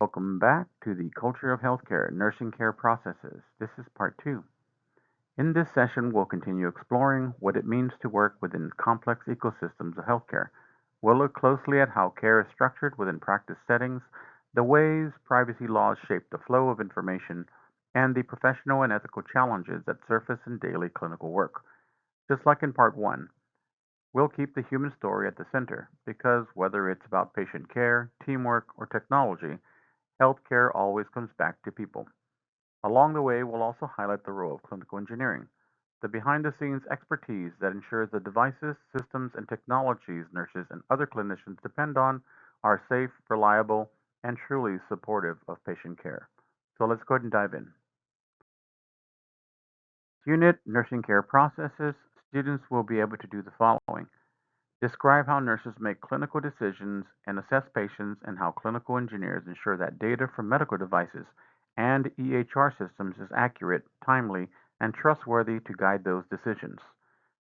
Welcome back to the Culture of Healthcare Nursing Care Processes. This is part two. In this session, we'll continue exploring what it means to work within complex ecosystems of healthcare. We'll look closely at how care is structured within practice settings, the ways privacy laws shape the flow of information, and the professional and ethical challenges that surface in daily clinical work. Just like in part one, we'll keep the human story at the center because whether it's about patient care, teamwork, or technology, healthcare always comes back to people. Along the way, we'll also highlight the role of clinical engineering, the behind the scenes expertise that ensures the devices, systems, and technologies nurses and other clinicians depend on are safe, reliable, and truly supportive of patient care. So let's go ahead and dive in. Unit nursing care processes, students will be able to do the following. Describe how nurses make clinical decisions and assess patients, and how clinical engineers ensure that data from medical devices and EHR systems is accurate, timely, and trustworthy to guide those decisions.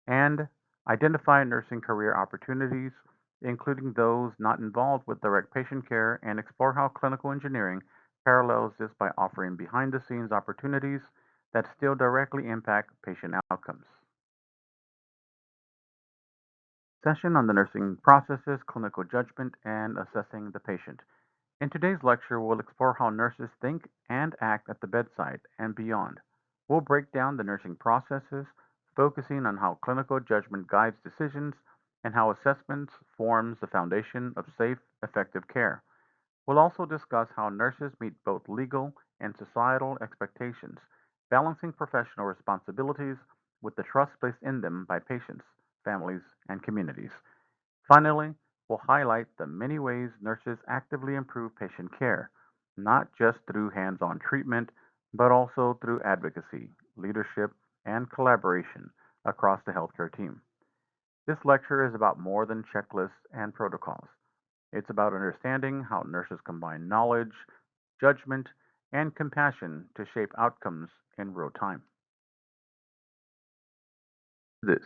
And identify nursing career opportunities, including those not involved with direct patient care, and explore how clinical engineering parallels this by offering behind the scenes opportunities that still directly impact patient outcomes. Session on the nursing processes, clinical judgment, and assessing the patient. In today's lecture, we'll explore how nurses think and act at the bedside and beyond. We'll break down the nursing processes, focusing on how clinical judgment guides decisions and how assessments forms the foundation of safe, effective care. We'll also discuss how nurses meet both legal and societal expectations, balancing professional responsibilities with the trust placed in them by patients, families, and communities. Finally, we'll highlight the many ways nurses actively improve patient care, not just through hands on treatment, but also through advocacy, leadership, and collaboration across the healthcare team. This lecture is about more than checklists and protocols. It's about understanding how nurses combine knowledge, judgment, and compassion to shape outcomes in real time. This.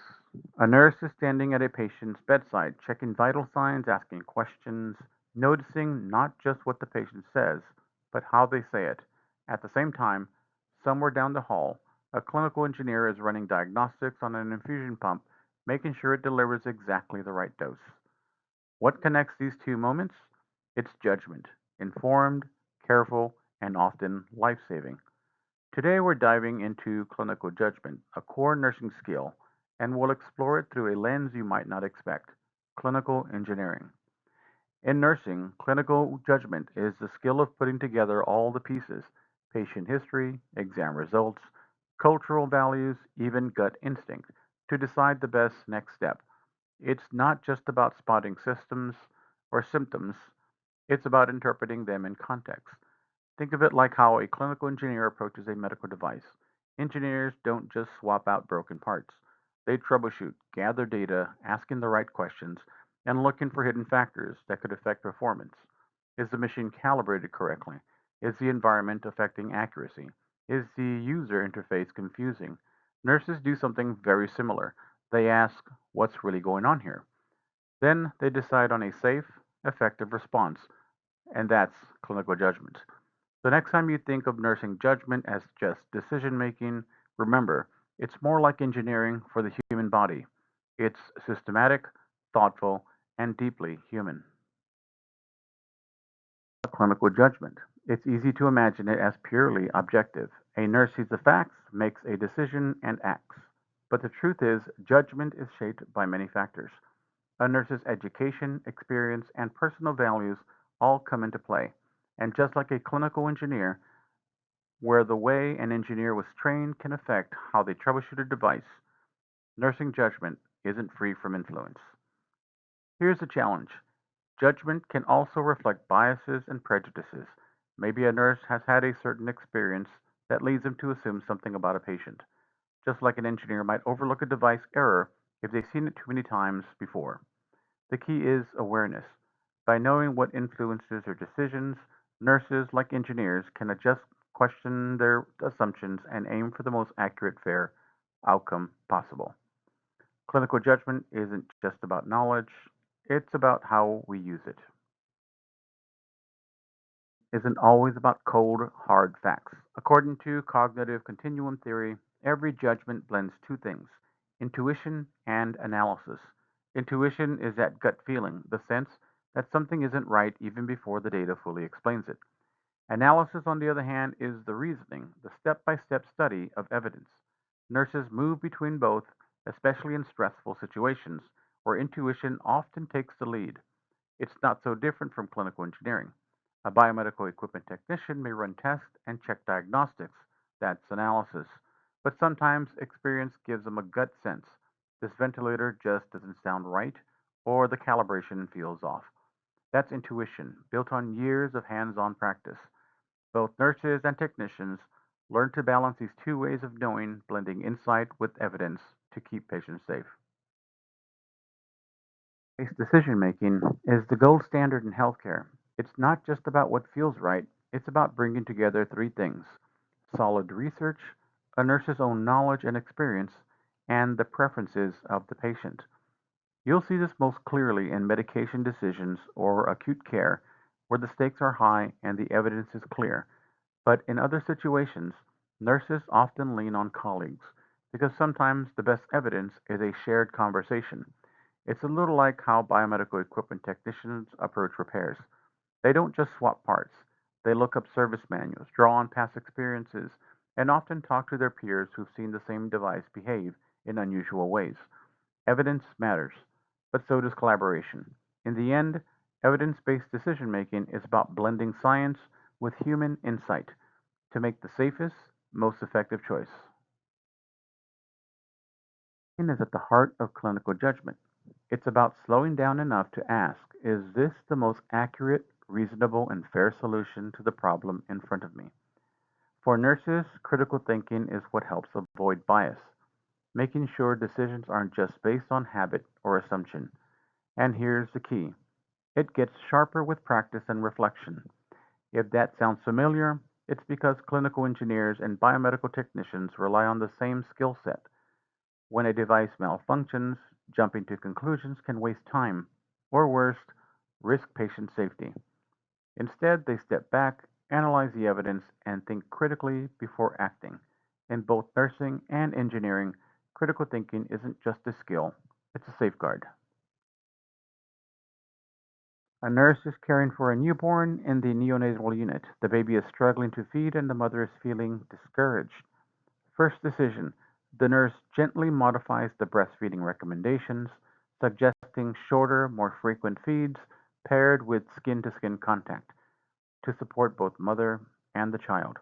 A nurse is standing at a patient's bedside, checking vital signs, asking questions, noticing not just what the patient says, but how they say it. At the same time, somewhere down the hall, a clinical engineer is running diagnostics on an infusion pump, making sure it delivers exactly the right dose. What connects these two moments? It's judgment, informed, careful, and often life saving. Today, we're diving into clinical judgment, a core nursing skill, and we'll explore it through a lens you might not expect: clinical engineering. In nursing, clinical judgment is the skill of putting together all the pieces: patient history, exam results, cultural values, even gut instinct to decide the best next step. It's not just about spotting systems or symptoms, it's about interpreting them in context. Think of it like how a clinical engineer approaches a medical device. Engineers don't just swap out broken parts. They troubleshoot, gather data, asking the right questions, and looking for hidden factors that could affect performance. Is the machine calibrated correctly? Is the environment affecting accuracy? Is the user interface confusing? Nurses do something very similar. They ask, what's really going on here? Then they decide on a safe, effective response, and that's clinical judgment. So, next time you think of nursing judgment as just decision making, remember it's more like engineering for the human body. It's systematic, thoughtful, and deeply human. Clinical judgment. It's easy to imagine it as purely objective. A nurse sees the facts, makes a decision, and acts. But the truth is, judgment is shaped by many factors. A nurse's education, experience, and personal values all come into play. And just like a clinical engineer, where the way an engineer was trained can affect how they troubleshoot a device, nursing judgment isn't free from influence. Here's the challenge: judgment can also reflect biases and prejudices. Maybe a nurse has had a certain experience that leads them to assume something about a patient, just like an engineer might overlook a device error if they've seen it too many times before. The key is awareness. By knowing what influences their decisions, nurses, like engineers, can adjust, question their assumptions, and aim for the most accurate, fair outcome possible. Clinical judgment isn't just about knowledge, it's about how we use it. isn't always about cold, hard facts. According to cognitive continuum theory, every judgment blends two things: intuition and analysis. Intuition is that gut feeling, the sense that something isn't right even before the data fully explains it. Analysis, on the other hand, is the reasoning, the step by step study of evidence. Nurses move between both, especially in stressful situations, where intuition often takes the lead. It's not so different from clinical engineering. A biomedical equipment technician may run tests and check diagnostics. That's analysis. But sometimes experience gives them a gut sense. This ventilator just doesn't sound right, or the calibration feels off. That's intuition, built on years of hands on practice. Both nurses and technicians learn to balance these two ways of knowing, blending insight with evidence to keep patients safe. Based decision making is the gold standard in healthcare. It's not just about what feels right, it's about bringing together three things: solid research, a nurse's own knowledge and experience, and the preferences of the patient. You'll see this most clearly in medication decisions or acute care, where the stakes are high and the evidence is clear. But in other situations, nurses often lean on colleagues because sometimes the best evidence is a shared conversation. It's a little like how biomedical equipment technicians approach repairs. They don't just swap parts, they look up service manuals, draw on past experiences, and often talk to their peers who've seen the same device behave in unusual ways. Evidence matters, but so does collaboration. In the end, evidence based decision making is about blending science with human insight to make the safest, most effective choice. Is at the heart of clinical judgment. It's about slowing down enough to ask, is this the most accurate, reasonable, and fair solution to the problem in front of me? For nurses, critical thinking is what helps avoid bias, making sure decisions aren't just based on habit or assumption. And here's the key: it gets sharper with practice and reflection. If that sounds familiar, it's because clinical engineers and biomedical technicians rely on the same skill set. When a device malfunctions, jumping to conclusions can waste time, or worse, risk patient safety. Instead, they step back, analyze the evidence, and think critically before acting. In both nursing and engineering, critical thinking isn't just a skill, it's a safeguard. A nurse is caring for a newborn in the neonatal unit. The baby is struggling to feed and the mother is feeling discouraged. First decision: the nurse gently modifies the breastfeeding recommendations, suggesting shorter, more frequent feeds paired with skin to skin contact to support both mother and the child.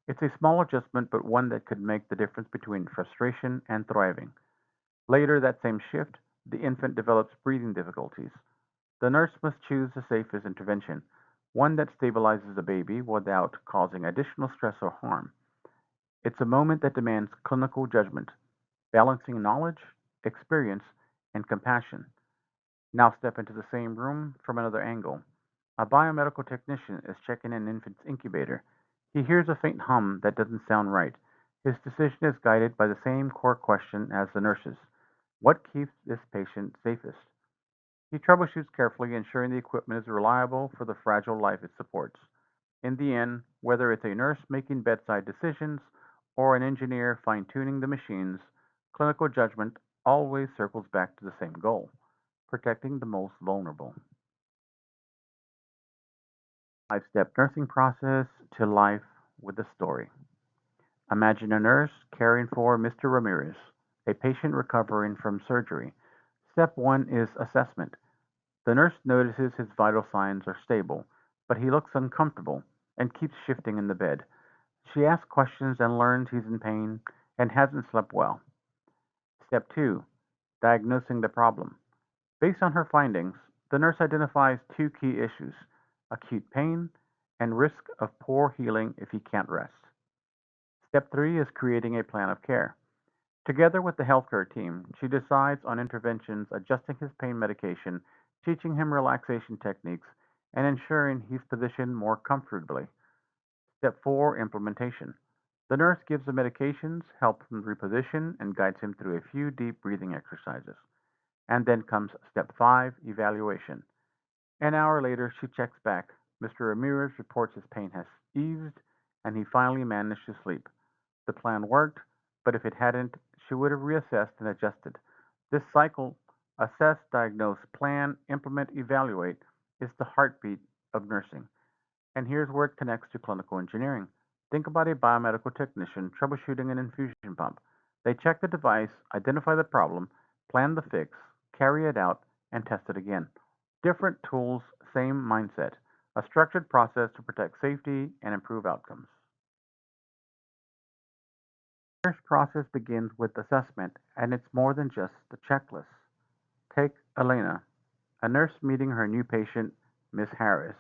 It's a small adjustment, but one that could make the difference between frustration and thriving. Later that same shift, the infant develops breathing difficulties. The nurse must choose the safest intervention, one that stabilizes the baby without causing additional stress or harm. It's a moment that demands clinical judgment, balancing knowledge, experience, and compassion. Now step into the same room from another angle. A biomedical technician is checking an infant's incubator. He hears a faint hum that doesn't sound right. His decision is guided by the same core question as the nurse's: what keeps this patient safest? He troubleshoots carefully, ensuring the equipment is reliable for the fragile life it supports. In the end, whether it's a nurse making bedside decisions or an engineer fine tuning the machines, clinical judgment always circles back to the same goal: protecting the most vulnerable. 5 step nursing process to life with a story. Imagine a nurse caring for Mr. Ramirez, a patient recovering from surgery. Step 1 is assessment. The nurse notices his vital signs are stable, but he looks uncomfortable and keeps shifting in the bed. She asks questions and learns he's in pain and hasn't slept well. Step 2: diagnosing the problem. Based on her findings, the nurse identifies two key issues: acute pain and risk of poor healing if he can't rest. Step 3 is creating a plan of care. Together with the healthcare team, she decides on interventions, adjusting his pain medication, teaching him relaxation techniques, and ensuring he's positioned more comfortably. Step 4: implementation. The nurse gives the medications, helps him reposition, and guides him through a few deep breathing exercises. And then comes step 5: evaluation. An hour later, she checks back. Mr. Ramirez reports his pain has eased and he finally managed to sleep. The plan worked, but if it hadn't, she would have reassessed and adjusted. This cycle, assess, diagnose, plan, implement, evaluate, is the heartbeat of nursing. And here's where it connects to clinical engineering. Think about a biomedical technician troubleshooting an infusion pump. They check the device, identify the problem, plan the fix, carry it out, and test it again. Different tools, same mindset. A structured process to protect safety and improve outcomes. The nurse process begins with assessment, and it's more than just the checklist. Take Elena, a nurse meeting her new patient, Miss Harris,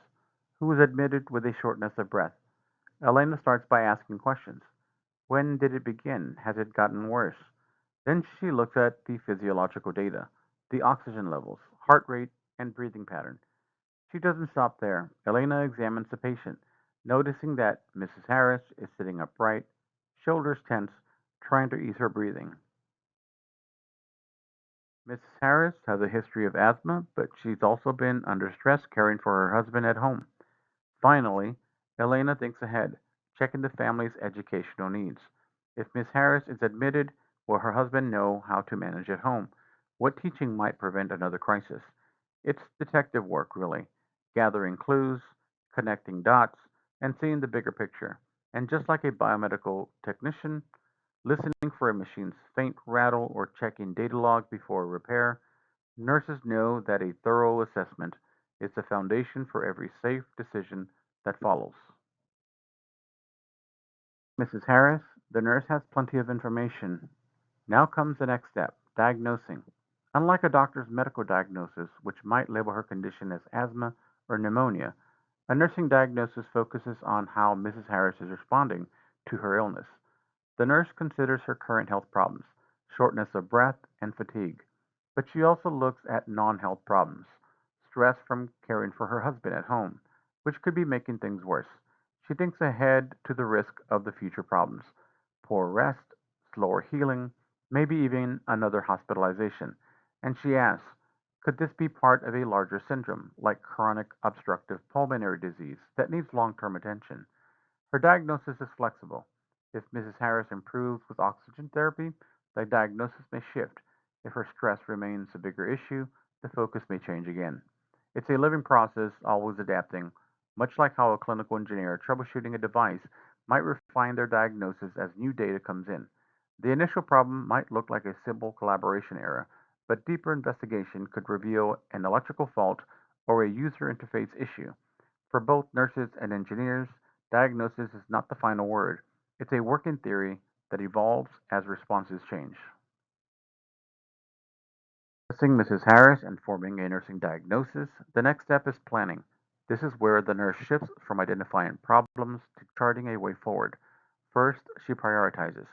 who was admitted with a shortness of breath. Elena starts by asking questions. When did it begin? Has it gotten worse? Then she looks at the physiological data, the oxygen levels, heart rate, and breathing pattern. She doesn't stop there. Elena examines the patient, noticing that Mrs. Harris is sitting upright, shoulders tense, trying to ease her breathing. Mrs. Harris has a history of asthma, but she's also been under stress caring for her husband at home. Finally, Elena thinks ahead, checking the family's educational needs. If Miss Harris is admitted, will her husband know how to manage at home? What teaching might prevent another crisis? It's detective work, really, gathering clues, connecting dots, and seeing the bigger picture. And just like a biomedical technician, listening for a machine's faint rattle or checking data log before repair, nurses know that a thorough assessment is the foundation for every safe decision that follows. Mrs. Harris, the nurse has plenty of information. Now comes the next step, diagnosing. Unlike a doctor's medical diagnosis, which might label her condition as asthma or pneumonia, a nursing diagnosis focuses on how Mrs. Harris is responding to her illness. The nurse considers her current health problems, shortness of breath, and fatigue, but she also looks at non health problems, stress from caring for her husband at home, which could be making things worse. She thinks ahead to the risk of the future problems poor rest, slower healing, maybe even another hospitalization. And she asks, could this be part of a larger syndrome, like chronic obstructive pulmonary disease, that needs long term attention? Her diagnosis is flexible. If Mrs. Harris improves with oxygen therapy, the diagnosis may shift. If her stress remains a bigger issue, the focus may change again. It's a living process, always adapting, much like how a clinical engineer troubleshooting a device might refine their diagnosis as new data comes in. The initial problem might look like a simple collaboration error, but deeper investigation could reveal an electrical fault or a user interface issue. For both nurses and engineers, diagnosis is not the final word. It's a working theory that evolves as responses change. Assessing Mrs. Harris and forming a nursing diagnosis, the next step is planning. This is where the nurse shifts from identifying problems to charting a way forward. First, she prioritizes.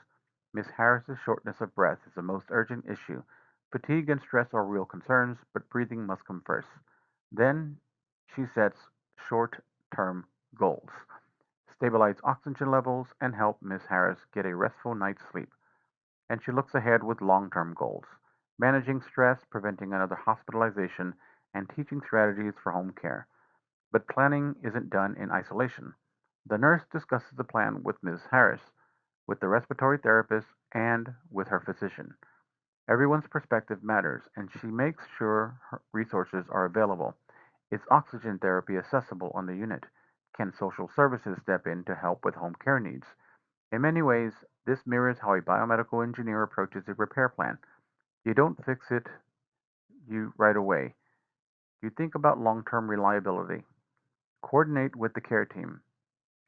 Miss Harris's shortness of breath is the most urgent issue. Fatigue and stress are real concerns, but breathing must come first. Then, she sets short term goals. Stabilize oxygen levels, and help Miss Harris get a restful night's sleep. And she looks ahead with long term goals, managing stress, preventing another hospitalization, and teaching strategies for home care. But planning isn't done in isolation. The nurse discusses the plan with Ms. Harris, with the respiratory therapist, and with her physician. Everyone's perspective matters, and she makes sure her resources are available. Is oxygen therapy accessible on the unit? Can social services step in to help with home care needs? In many ways, this mirrors how a biomedical engineer approaches a repair plan. You don't fix it you right away. You think about long-term reliability, coordinate with the care team,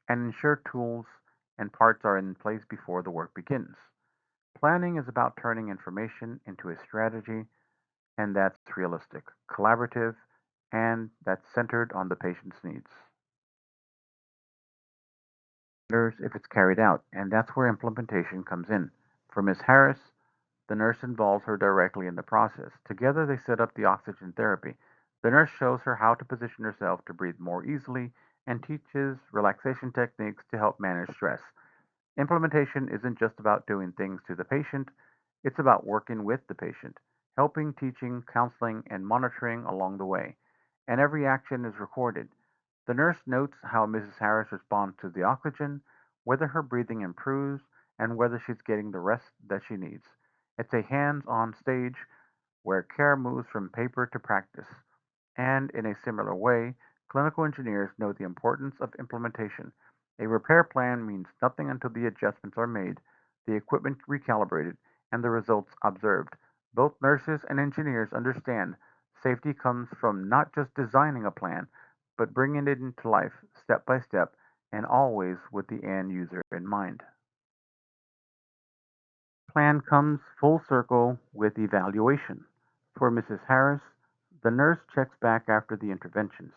and ensure tools and parts are in place before the work begins. Planning is about turning information into a strategy, and that's realistic, collaborative, and that's centered on the patient's needs. Matters if it's carried out, and that's where implementation comes in. For Ms. Harris, the nurse involves her directly in the process. Together, they set up the oxygen therapy. The nurse shows her how to position herself to breathe more easily and teaches relaxation techniques to help manage stress. Implementation isn't just about doing things to the patient, it's about working with the patient, helping, teaching, counseling, and monitoring along the way. And every action is recorded. The nurse notes how Mrs. Harris responds to the oxygen, whether her breathing improves, and whether she's getting the rest that she needs. It's a hands on stage where care moves from paper to practice. And in a similar way, clinical engineers know the importance of implementation. A repair plan means nothing until the adjustments are made, the equipment recalibrated, and the results observed. Both nurses and engineers understand safety comes from not just designing a plan, but bringing it into life step by step and always with the end user in mind. Plan comes full circle with evaluation. For Mrs. Harris, the nurse checks back after the interventions.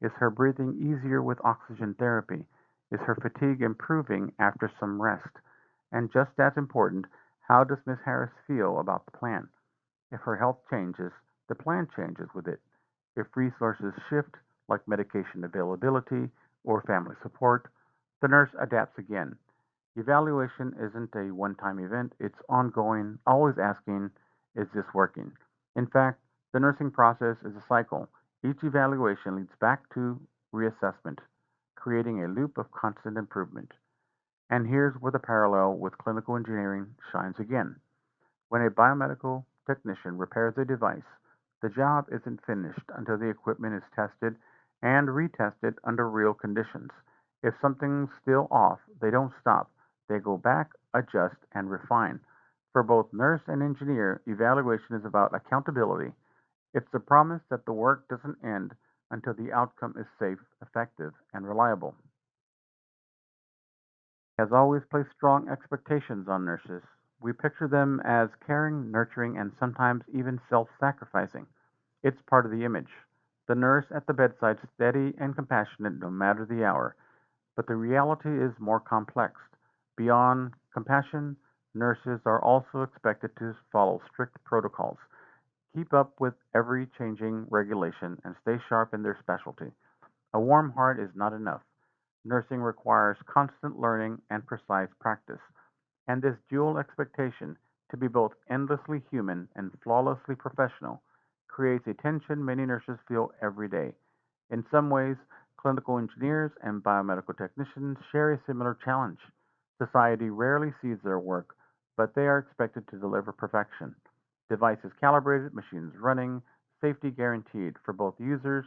Is her breathing easier with oxygen therapy? Is her fatigue improving after some rest? And just as important, how does Miss Harris feel about the plan? If her health changes, the plan changes with it. If resources shift, like medication availability or family support, the nurse adapts again. Evaluation isn't a one time event, it's ongoing, always asking, is this working? In fact, the nursing process is a cycle. Each evaluation leads back to reassessment, creating a loop of constant improvement. And here's where the parallel with clinical engineering shines again. When a biomedical technician repairs a device, the job isn't finished until the equipment is tested and retested under real conditions. If something's still off, they don't stop. They go back, adjust, and refine. For both nurse and engineer, evaluation is about accountability. It's the promise that the work doesn't end until the outcome is safe, effective, and reliable. Has always placed strong expectations on nurses. We picture them as caring, nurturing, and sometimes even self sacrificing. It's part of the image. The nurse at the bedside, steady and compassionate no matter the hour. But the reality is more complex. Beyond compassion, nurses are also expected to follow strict protocols, keep up with every changing regulation, and stay sharp in their specialty. A warm heart is not enough. Nursing requires constant learning and precise practice. And this dual expectation to be both endlessly human and flawlessly professional creates a tension many nurses feel every day. In some ways, clinical engineers and biomedical technicians share a similar challenge. Society rarely sees their work, but they are expected to deliver perfection. Devices calibrated, machines running, safety guaranteed for both users,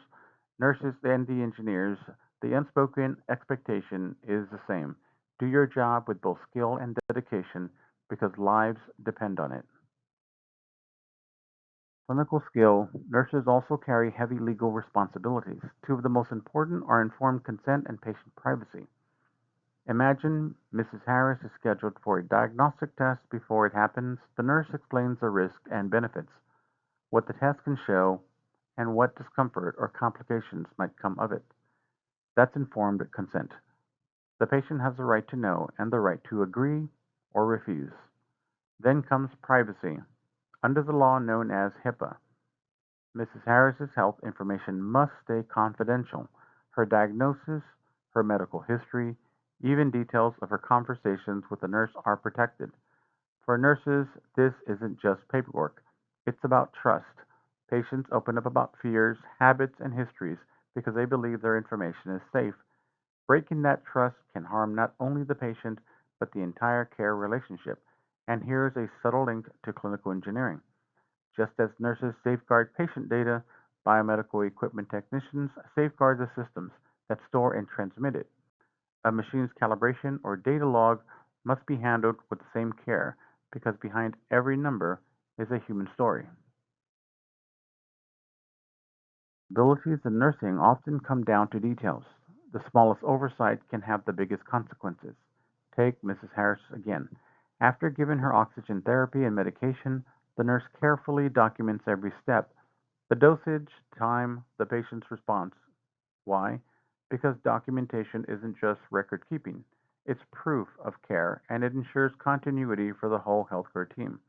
nurses, and the engineers. The unspoken expectation is the same: do your job with both skill and dedication because lives depend on it. Clinical skill, nurses also carry heavy legal responsibilities. Two of the most important are informed consent and patient privacy. Imagine Mrs. Harris is scheduled for a diagnostic test before it happens. The nurse explains the risks and benefits, what the test can show, and what discomfort or complications might come of it. That's informed consent. The patient has the right to know and the right to agree or refuse. Then comes privacy. Under the law known as HIPAA, Mrs. Harris's health information must stay confidential. Her diagnosis, her medical history, even details of her conversations with the nurse are protected. For nurses, this isn't just paperwork, it's about trust. Patients open up about fears, habits, and histories because they believe their information is safe. Breaking that trust can harm not only the patient, but the entire care relationship. And here's a subtle link to clinical engineering. Just as nurses safeguard patient data, biomedical equipment technicians safeguard the systems that store and transmit it. A machine's calibration or data log must be handled with the same care because behind every number is a human story. Abilities in nursing often come down to details. The smallest oversight can have the biggest consequences. Take Mrs. Harris again. After giving her oxygen therapy and medication, the nurse carefully documents every step: the dosage, time, the patient's response. Why? Because documentation isn't just record keeping, it's proof of care and it ensures continuity for the whole healthcare team.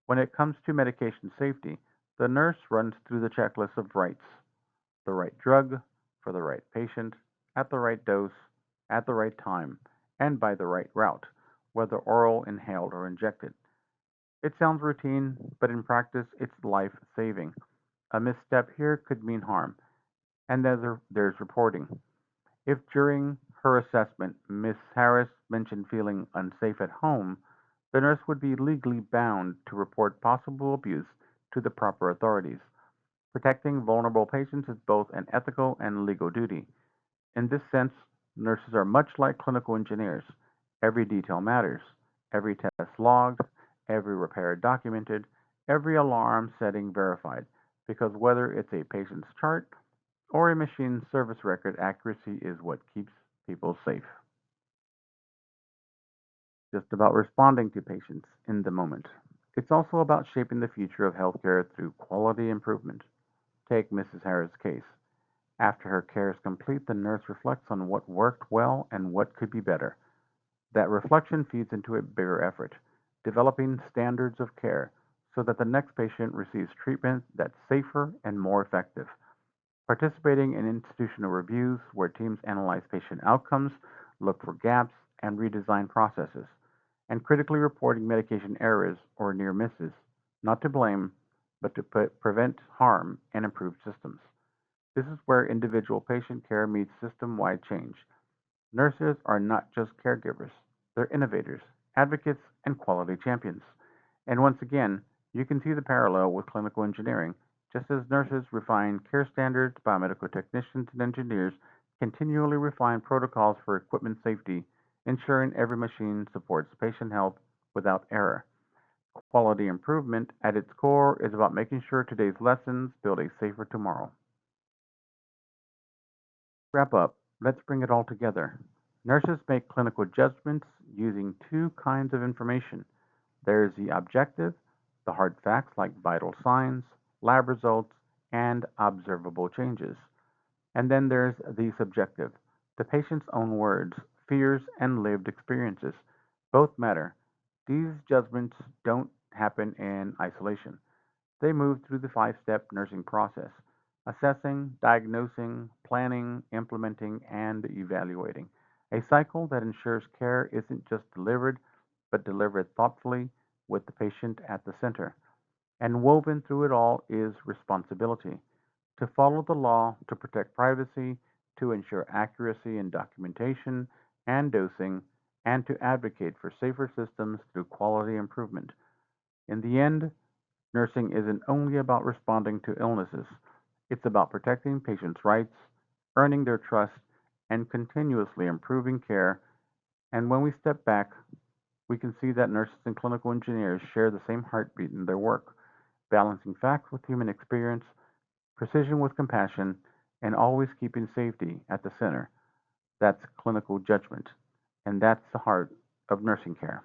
When it comes to medication safety, the nurse runs through the checklist of rights: the right drug for the right patient, at the right dose, at the right time, and by the right route, whether oral, inhaled, or injected. It sounds routine, but in practice, it's life saving. A misstep here could mean harm. And there's reporting. If during her assessment Miss Harris mentioned feeling unsafe at home, the nurse would be legally bound to report possible abuse to the proper authorities. Protecting vulnerable patients is both an ethical and legal duty. In this sense, nurses are much like clinical engineers. Every detail matters, every test logged, every repair documented, every alarm setting verified, because whether it's a patient's chart or a machine service record, accuracy is what keeps people safe. Just about responding to patients in the moment. It's also about shaping the future of healthcare through quality improvement. Take Mrs. Harris' case. After her care is complete, the nurse reflects on what worked well and what could be better. That reflection feeds into a bigger effort, developing standards of care so that the next patient receives treatment that's safer and more effective. Participating in institutional reviews where teams analyze patient outcomes, look for gaps, and redesign processes, and critically reporting medication errors or near misses, not to blame, but to prevent harm and improve systems. This is where individual patient care meets system wide change. Nurses are not just caregivers, they're innovators, advocates, and quality champions. And once again, you can see the parallel with clinical engineering. Just as nurses refine care standards, biomedical technicians and engineers continually refine protocols for equipment safety, ensuring every machine supports patient health without error. Quality improvement at its core is about making sure today's lessons build a safer tomorrow. Wrap up, let's bring it all together. Nurses make clinical judgments using two kinds of information. There's the objective, the hard facts like vital signs, lab results, and observable changes. And then there's the subjective, the patient's own words, fears, and lived experiences. Both matter. These judgments don't happen in isolation. They move through the five-step nursing process: assessing, diagnosing, planning, implementing, and evaluating. A cycle that ensures care isn't just delivered, but delivered thoughtfully with the patient at the center. And woven through it all is responsibility: to follow the law, to protect privacy, to ensure accuracy in documentation and dosing, and to advocate for safer systems through quality improvement. In the end, nursing isn't only about responding to illnesses, it's about protecting patients' rights, earning their trust, and continuously improving care. And when we step back, we can see that nurses and clinical engineers share the same heartbeat in their work, balancing facts with human experience, precision with compassion, and always keeping safety at the center. That's clinical judgment, and that's the heart of nursing care.